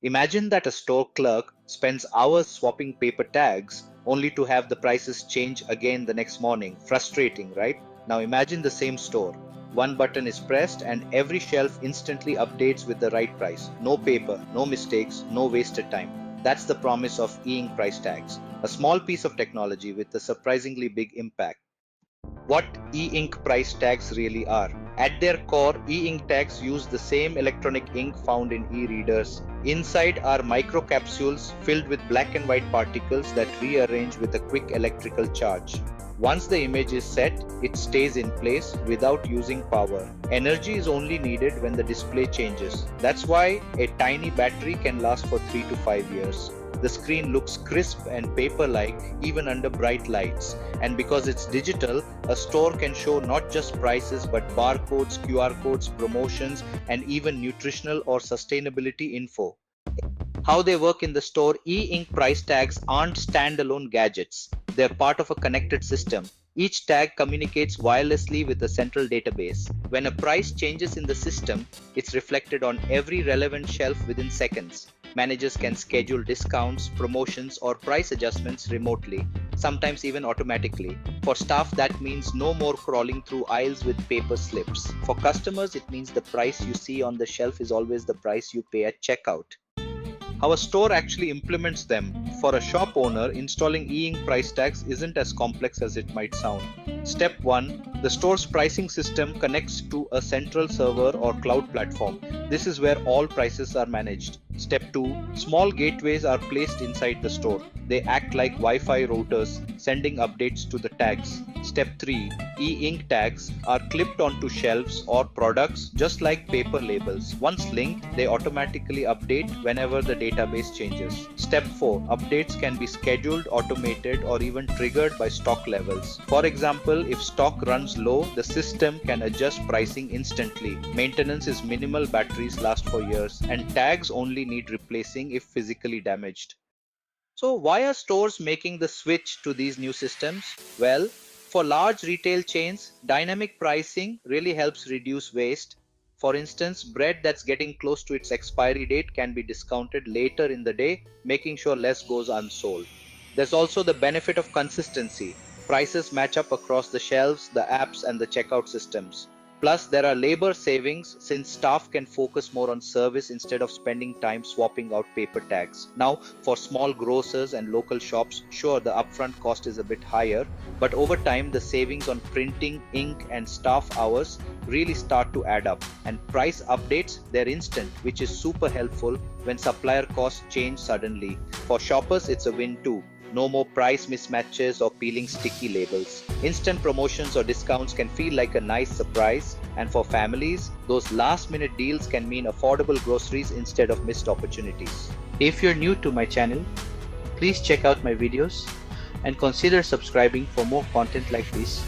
Imagine that a store clerk spends hours swapping paper tags only to have the prices change again the next morning. Frustrating, right? Now imagine the same store. One button is pressed and every shelf instantly updates with the right price. No paper, no mistakes, no wasted time. That's the promise of e-ink price tags. A small piece of technology with a surprisingly big impact. What e-ink price tags really are. At their core, e-ink tags use the same electronic ink found in e-readers. Inside are microcapsules filled with black and white particles that rearrange with a quick electrical charge. Once the image is set, it stays in place without using power. Energy is only needed when the display changes. That's why a tiny battery can last for 3 to 5 years. The screen looks crisp and paper-like even under bright lights. And because it's digital, a store can show not just prices but barcodes, QR codes, promotions, and even nutritional or sustainability info. How they work in the store, e-ink price tags aren't standalone gadgets. They're part of a connected system. Each tag communicates wirelessly with a central database. When a price changes in the system, it's reflected on every relevant shelf within seconds. Managers can schedule discounts, promotions, or price adjustments remotely, sometimes even automatically. For staff, that means no more crawling through aisles with paper slips. For customers, it means the price you see on the shelf is always the price you pay at checkout. How a store actually implements them. For a shop owner, installing e-ink price tags isn't as complex as it might sound. Step 1. The store's pricing system connects to a central server or cloud platform. This is where all prices are managed. Step 2. Small gateways are placed inside the store. They act like Wi-Fi routers, sending updates to the tags. Step 3. E-ink tags are clipped onto shelves or products just like paper labels. Once linked, they automatically update whenever the database changes. Step 4. Updates can be scheduled, automated, or even triggered by stock levels. For example, if stock runs low, the system can adjust pricing instantly. Maintenance is minimal, batteries last for years, and tags only need replacing if physically damaged. So why are stores making the switch to these new systems? Well, for large retail chains, dynamic pricing really helps reduce waste. For instance, bread that's getting close to its expiry date can be discounted later in the day, making sure less goes unsold. There's also the benefit of consistency. Prices match up across the shelves, the apps, and the checkout systems. Plus, there are labor savings since staff can focus more on service instead of spending time swapping out paper tags. Now, for small grocers and local shops, sure, the upfront cost is a bit higher, but over time, the savings on printing, ink, and staff hours really start to add up. And price updates, they're instant, which is super helpful when supplier costs change suddenly. For shoppers, it's a win too. No more price mismatches or peeling sticky labels. Instant promotions or discounts can feel like a nice surprise, and for families, those last minute deals can mean affordable groceries instead of missed opportunities. If you're new to my channel, please check out my videos and consider subscribing for more content like this.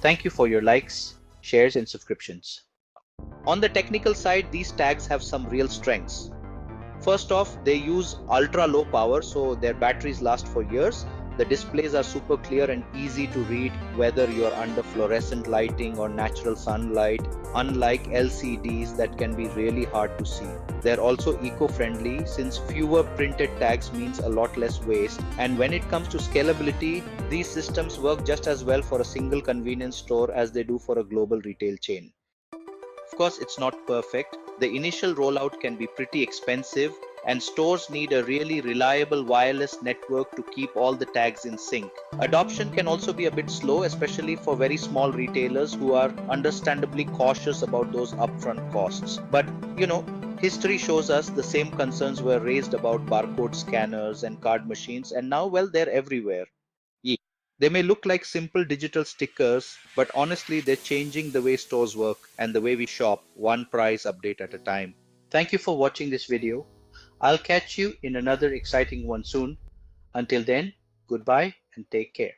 Thank you for your likes, shares, and subscriptions. On the technical side, these tags have some real strengths. First off, they use ultra low power, so their batteries last for years. The displays are super clear and easy to read whether you're under fluorescent lighting or natural sunlight, unlike LCDs that can be really hard to see. They're also eco-friendly since fewer printed tags means a lot less waste. And when it comes to scalability, these systems work just as well for a single convenience store as they do for a global retail chain. Of course, it's not perfect. The initial rollout can be pretty expensive, and stores need a really reliable wireless network to keep all the tags in sync. Adoption can also be a bit slow, especially for very small retailers who are understandably cautious about those upfront costs. But, history shows us the same concerns were raised about barcode scanners and card machines, and now, well, they're everywhere. Yeah. They may look like simple digital stickers, but honestly, they're changing the way stores work and the way we shop, one price update at a time. Thank you for watching this video. I'll catch you in another exciting one soon. Until then, goodbye and take care.